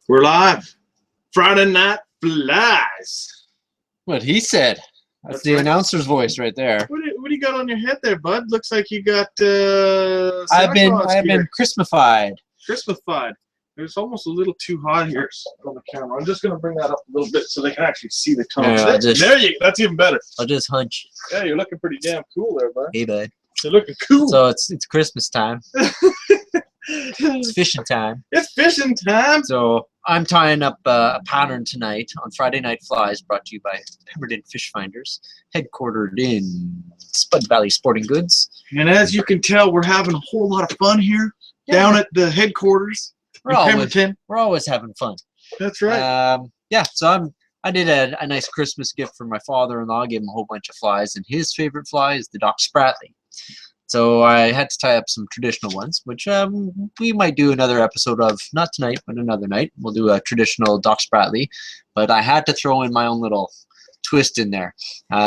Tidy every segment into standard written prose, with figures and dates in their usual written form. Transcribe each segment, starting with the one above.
We're live. Friday Night Flies. What he said. That's the announcer's voice right there. What do you got on your head there, bud? Looks like you got I've been Christmas-ified. Christmas-fied. It's almost a little too hot here on the camera. I'm just gonna bring that up a little bit so they can actually see the tone. Yeah, there you go. That's even better. I'll just hunch. Yeah, you're looking pretty damn cool there, bud. Hey, bud. You're looking cool. So it's Christmas time. It's fishing time. It's fishing time. So I'm tying up a pattern tonight on Friday Night Flies, brought to you by Pemberton Fish Finders, headquartered in Spud Valley Sporting Goods. And as you can tell, we're having a whole lot of fun here down at the headquarters in Pemberton. We're always having fun. That's right. Yeah, so I did a nice Christmas gift for my father-in-law. Gave him a whole bunch of flies, and his favorite fly is the Doc Spratley. So I had to tie up some traditional ones, which we might do another episode of, not tonight, but another night. We'll do a traditional Doc Spratley, but I had to throw in my own little twist in there.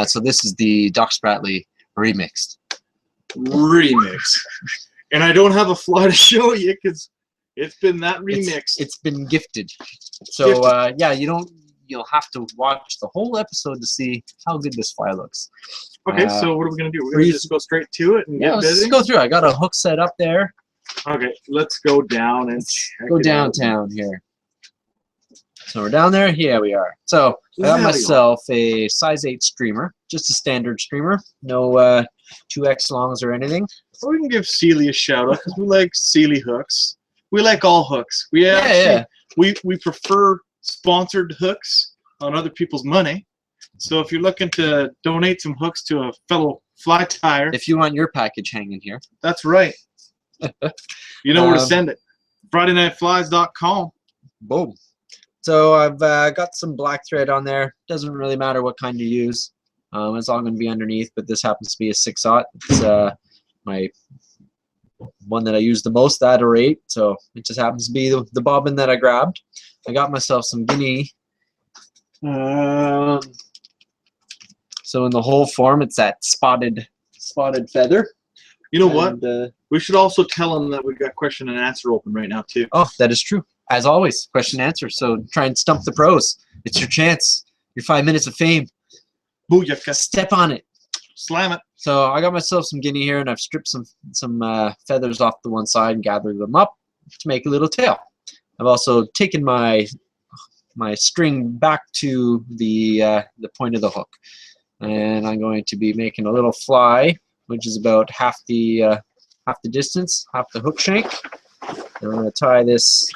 So this is the Doc Spratley remixed. And I don't have a fly to show you because it's been that remixed. It's been gifted. So yeah, you'll have to watch the whole episode to see how good this fly looks. Okay, so what are we gonna do? We're gonna just go straight to it and get busy? Let's go through. I got a hook set up there. Okay, let's go down and go downtown here. So we're down there. Here we are. So I got myself a size 8 streamer, just a standard streamer, no 2x longs or anything. Well, we can give Sealey a shout out because we like Sealey hooks. We like all hooks. We we prefer sponsored hooks on other people's money. So if you're looking to donate some hooks to a fellow fly tyer, if you want your package hanging here, that's right. You know where to send it. FridayNightFlies.com. Boom. So I've got some black thread on there. Doesn't really matter what kind you use. It's all going to be underneath, but this happens to be a 6/0. It's my one that I use the most, that or 8. So it just happens to be the bobbin that I grabbed. I got myself some Guinea. So in the whole form, it's that spotted feather. You know what? We should also tell them that we've got question and answer open right now too. Oh, that is true. As always, question and answer. So try and stump the pros. It's your chance. Your 5 minutes of fame. Booyaka. Step on it. Slam it. So I got myself some Guinea here, and I've stripped some feathers off the one side and gathered them up to make a little tail. I've also taken my string back to the point of the hook, and I'm going to be making a little fly, which is about half the distance, half the hook shank. And I'm going to tie this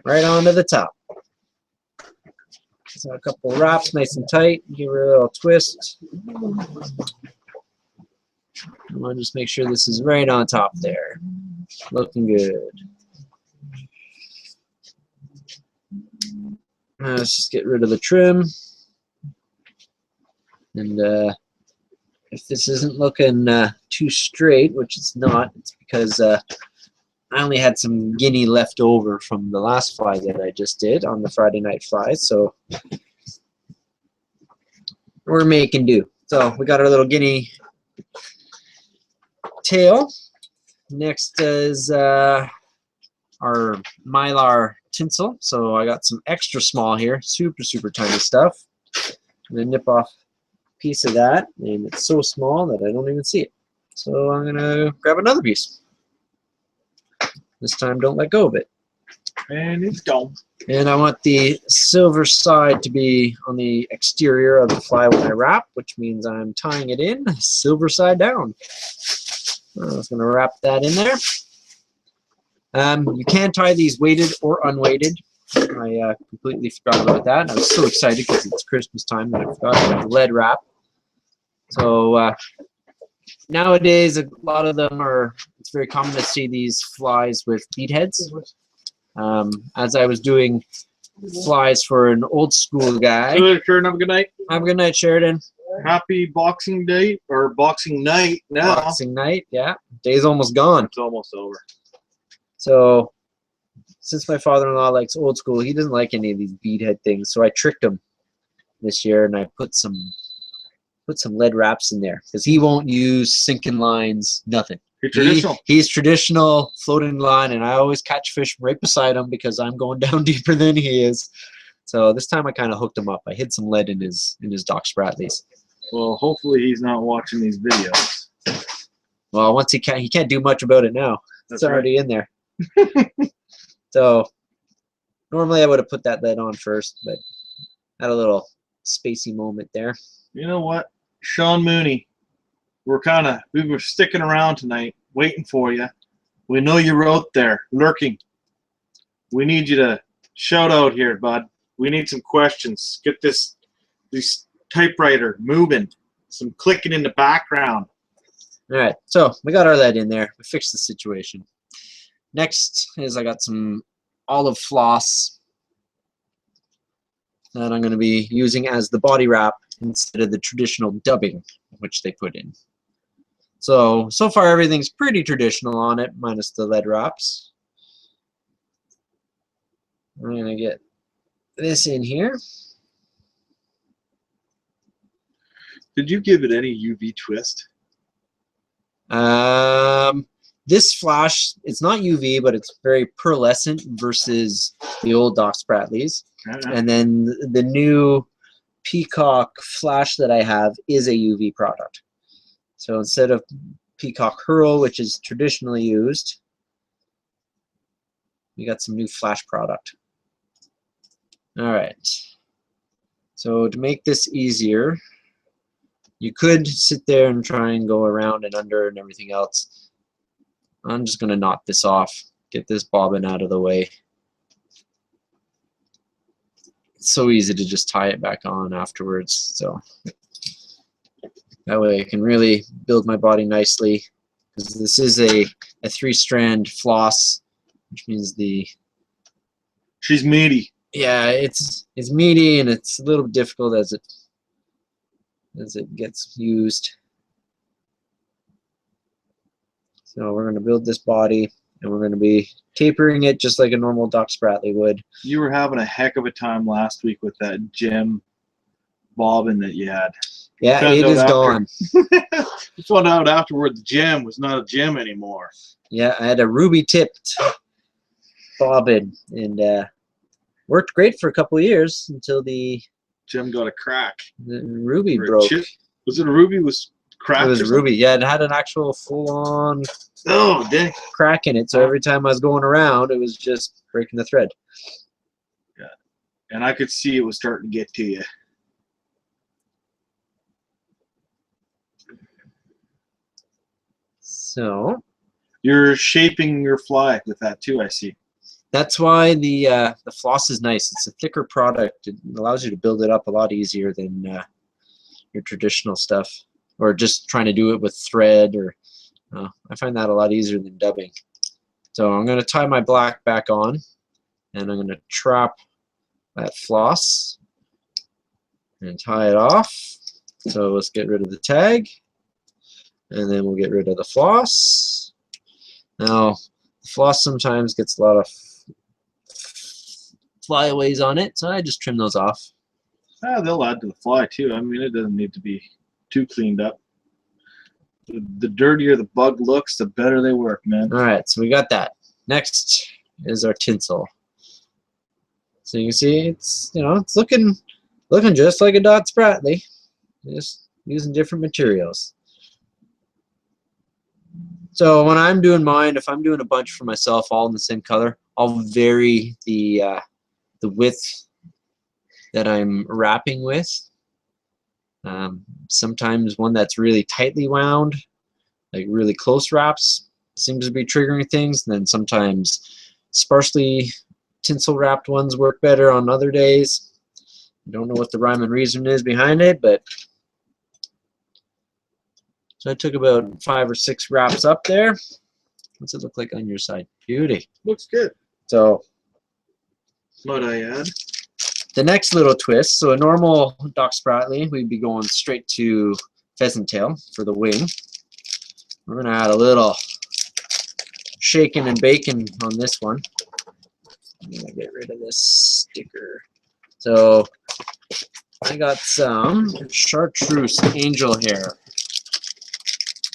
right onto the top. So a couple of wraps, nice and tight. Give her a little twist. I want to just make sure this is right on top there. Looking good. Let's just get rid of the trim. And if this isn't looking too straight, which it's not, it's because I only had some Guinea left over from the last fly that I just did on the Friday Night Flies, so we're making do. So we got our little Guinea tail. Next is our mylar tinsel. So I got some extra small here, super tiny stuff. I'm gonna nip off a piece of that, and it's so small that I don't even see it. So I'm gonna grab another piece. This time, don't let go of it. And it's gone. And I want the silver side to be on the exterior of the fly when I wrap, which means I'm tying it in silver side down. I was going to wrap that in there. You can tie these weighted or unweighted. I completely forgot about that. I was so excited because it's Christmas time that I forgot about the lead wrap. So nowadays, a lot of them are, it's very common to see these flies with bead heads. As I was doing flies for an old school guy. Sheridan, have a good night. Have a good night, Sheridan. Happy Boxing Day, or Boxing Night now. Boxing Night, yeah. Day's almost gone. It's almost over. So, since my father-in-law likes old school, he doesn't like any of these beadhead things. So I tricked him this year, and I put some lead wraps in there because he won't use sinking lines, nothing. You're traditional. He's traditional floating line, and I always catch fish right beside him because I'm going down deeper than he is. So this time I kind of hooked him up. I hid some lead in his Doc Spratley's. Well, hopefully he's not watching these videos. Well, once he can't do much about it now. That's It's already in there. So normally I would have put that lead on first, but had a little spacey moment there. You know what, Sean Mooney, we were sticking around tonight, waiting for you. We know you're out there lurking. We need you to shout out here, bud. We need some questions. Get this typewriter moving. Some clicking in the background. All right, so we got our lead in there. We fixed the situation. Next is I got some olive floss that I'm going to be using as the body wrap instead of the traditional dubbing which they put in. So far everything's pretty traditional on it, minus the lead wraps. I'm going to get this in here. Did you give it any UV twist? This flash, it's not UV, but it's very pearlescent versus the old Doc Spratley's. And then the new Peacock flash that I have is a UV product. So instead of Peacock Hurl, which is traditionally used, we got some new flash product. All right. So to make this easier, you could sit there and try and go around and under and everything else. I'm just going to knock this off, get this bobbin out of the way. It's so easy to just tie it back on afterwards. So that way I can really build my body nicely. Because this is a 3-strand floss, which means she's meaty. Yeah, it's meaty and it's a little difficult as it gets used. So we're going to build this body, and we're going to be tapering it just like a normal Doc Spratley would. You were having a heck of a time last week with that gem bobbin that you had. Yeah, it is gone. You found out afterward the gem was not a gem anymore. Yeah, I had a ruby-tipped bobbin, and worked great for a couple of years until the gem got a crack. The ruby broke. Was it a ruby? Was cracked? It was a ruby. Yeah, it had an actual full-on crack in it. So every time I was going around, it was just breaking the thread. Yeah, and I could see it was starting to get to you. So you're shaping your fly with that too, I see. That's why the floss is nice. It's a thicker product. It allows you to build it up a lot easier than your traditional stuff, or just trying to do it with thread. Or I find that a lot easier than dubbing. So I'm going to tie my black back on, and I'm going to trap that floss and tie it off. So let's get rid of the tag, and then we'll get rid of the floss. Now, the floss sometimes gets a lot of flyaways on it, so I just trim those off. They'll add to the fly too. I mean, it doesn't need to be too cleaned up. The dirtier the bug looks, the better they work, man. All right, so we got that. Next is our tinsel. So you can see it's it's looking just like a Doc Spratley, just using different materials. So when I'm doing mine, if I'm doing a bunch for myself all in the same color, I'll vary the width that I'm wrapping with. Sometimes one that's really tightly wound, like really close wraps, seems to be triggering things. And then sometimes sparsely tinsel wrapped ones work better on other days. I don't know what the rhyme and reason is behind it, but so I took about 5 or 6 wraps up there. What's it look like on your side? Beauty. Looks good. So might I add? The next little twist, so a normal Doc Spratley, we'd be going straight to pheasant tail for the wing. We're going to add a little shaking and baking on this one. I'm going to get rid of this sticker. So I got some chartreuse angel hair.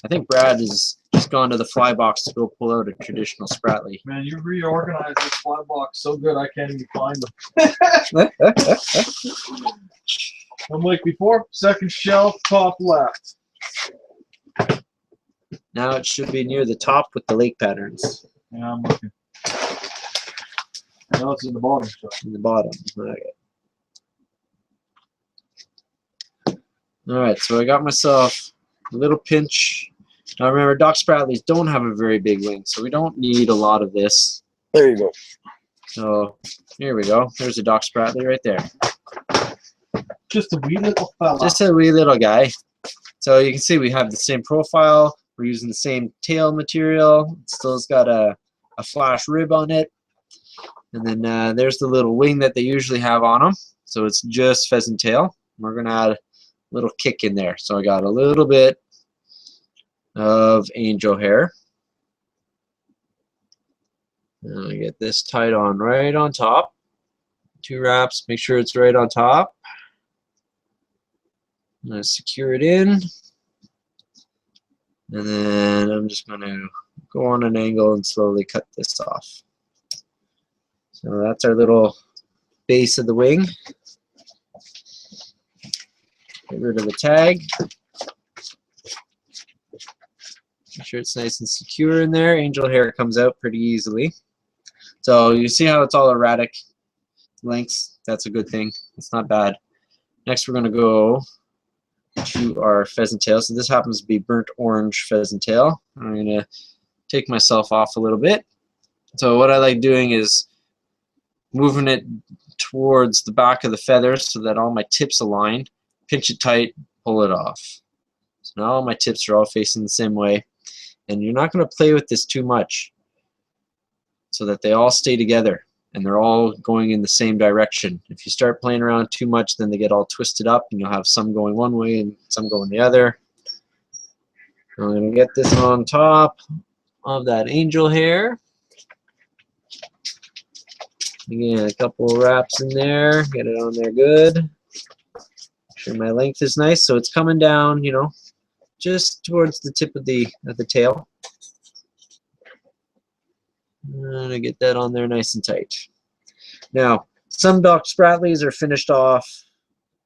I think Brad is just gone to the fly box to go pull out a traditional Spratley. Man, you reorganized this fly box so good I can't even find them. I'm like before, second shelf, top left. Now it should be near the top with the lake patterns. Yeah, I'm looking. Now it's in the bottom shelf. In the bottom. Alright, so I got myself a little pinch. Now remember, Dock Spratleys don't have a very big wing, so we don't need a lot of this. There you go. So, here we go. There's a Dock Spratley right there. Just a wee little fella. Just a wee little guy. So you can see we have the same profile. We're using the same tail material. It still's got a flash rib on it. And then there's the little wing that they usually have on them. So it's just pheasant tail. We're going to add a little kick in there. So I got a little bit of angel hair. And I get this tied on right on top. 2 wraps, make sure it's right on top. I'm going to secure it in. And then I'm just going to go on an angle and slowly cut this off. So that's our little base of the wing. Get rid of the tag. Make sure it's nice and secure in there. Angel hair comes out pretty easily. So you see how it's all erratic lengths. That's a good thing. It's not bad. Next we're going to go to our pheasant tail. So this happens to be burnt orange pheasant tail. I'm going to take myself off a little bit. So what I like doing is moving it towards the back of the feather so that all my tips align. Pinch it tight, pull it off. So now all my tips are all facing the same way. And you're not going to play with this too much so that they all stay together and they're all going in the same direction. If you start playing around too much, then they get all twisted up and you'll have some going one way and some going the other. I'm going to get this on top of that angel hair. Again, a couple of wraps in there, get it on there good. Make sure my length is nice, so it's coming down, you know, just towards the tip of the tail. And I get that on there nice and tight. Now, some Dock Spratleys are finished off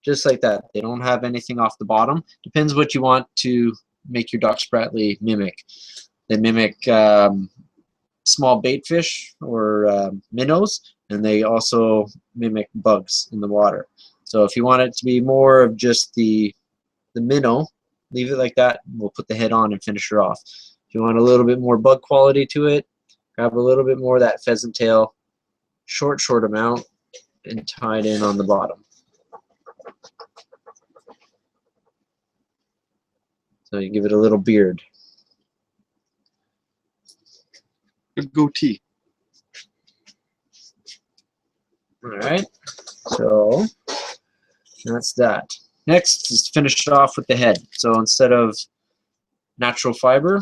just like that. They don't have anything off the bottom. Depends what you want to make your Dock Spratley mimic. They mimic small bait fish or minnows, and they also mimic bugs in the water. So if you want it to be more of just the minnow, leave it like that. We'll put the head on and finish her off. If you want a little bit more bug quality to it, grab a little bit more of that pheasant tail, short amount, and tie it in on the bottom. So you give it a little beard. A goatee. Alright, so that's that. Next is finish it off with the head. So instead of natural fiber,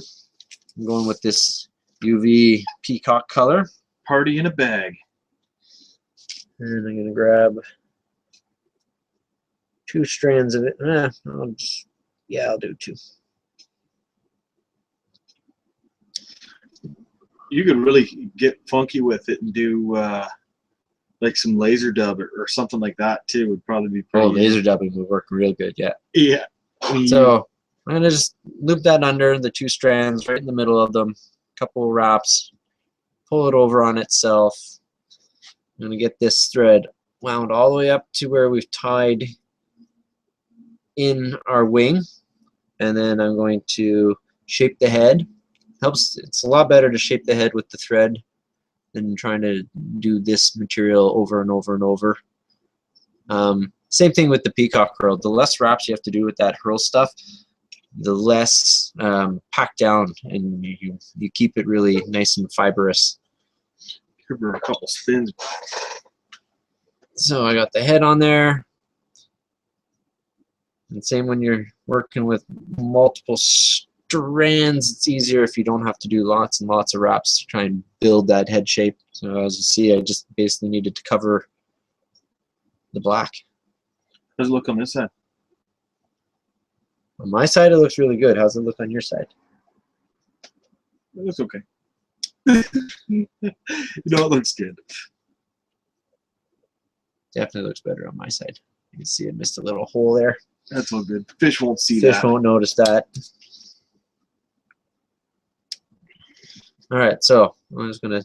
I'm going with this UV peacock color. Party in a bag. And I'm going to grab 2 strands of it. I'll do 2. You could really get funky with it and do like some laser dub or something like that too. Would probably be pretty. Oh, laser dubbing would work real good, yeah. Yeah. So I'm going to just loop that under the 2 strands right in the middle of them. Couple of wraps. Pull it over on itself. I'm going to get this thread wound all the way up to where we've tied in our wing. And then I'm going to shape the head. It's a lot better to shape the head with the thread than trying to do this material over and over and over. Same thing with the peacock curl. The less wraps you have to do with that hurl stuff, the less packed down, and you keep it really nice and fibrous. Give her a couple spins. So I got the head on there. And same when you're working with multiple strands, it's easier if you don't have to do lots and lots of wraps to try and build that head shape. So as you see, I just basically needed to cover the black. How's it look on this side? On my side, it looks really good. How's it look on your side? That's okay. You know, it looks good. Definitely looks better on my side. You can see I missed a little hole there. That's all good. Fish won't see that. Fish won't notice that. All right, so I'm just gonna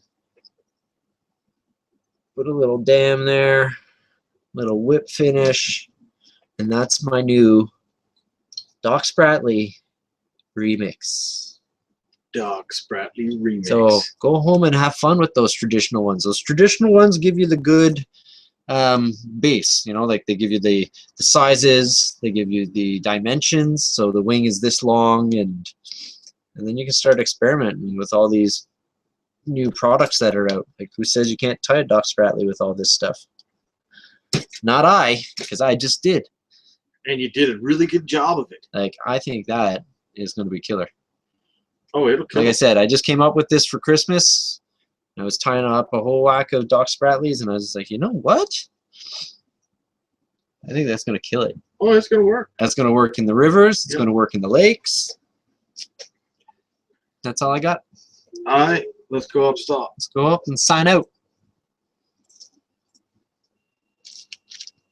put a little dam there, little whip finish, and that's my new Doc Spratley remix. Doc Spratley remix. So go home and have fun with those traditional ones. Those traditional ones give you the good base, you know, like they give you the sizes, they give you the dimensions, so the wing is this long, and then you can start experimenting with all these new products that are out. Like, who says you can't tie a Doc Spratley with all this stuff? Not I, because I just did. And you did a really good job of it. Like, I think that is going to be killer. Oh, it'll come. Like I said, I just came up with this for Christmas. I was tying up a whole whack of Doc Spratleys, and I was like, you know what? I think that's going to kill it. Oh, it's going to work. That's going to work in the rivers. It's going to work in the lakes. That's all I got. All right, let's go up stop. Let's go up and sign out.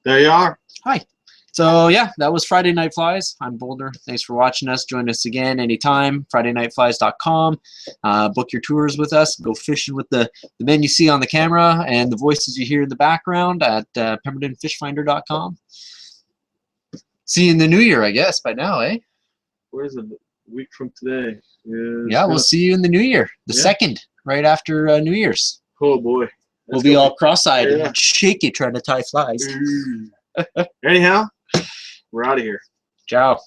There you are. Hi. So, yeah, that was Friday Night Flies. I'm Boulder. Thanks for watching us. Join us again anytime. FridayNightFlies.com. Book your tours with us. Go fishing with the men you see on the camera and the voices you hear in the background at PembertonFishFinder.com. See you in the new year, I guess, by now, eh? Where's a week from today? Yeah, we'll see you in the new year. The 2nd, right after New Year's. Oh, boy. We'll be all cross-eyed and shaky trying to tie flies. Anyhow, we're out of here. Ciao.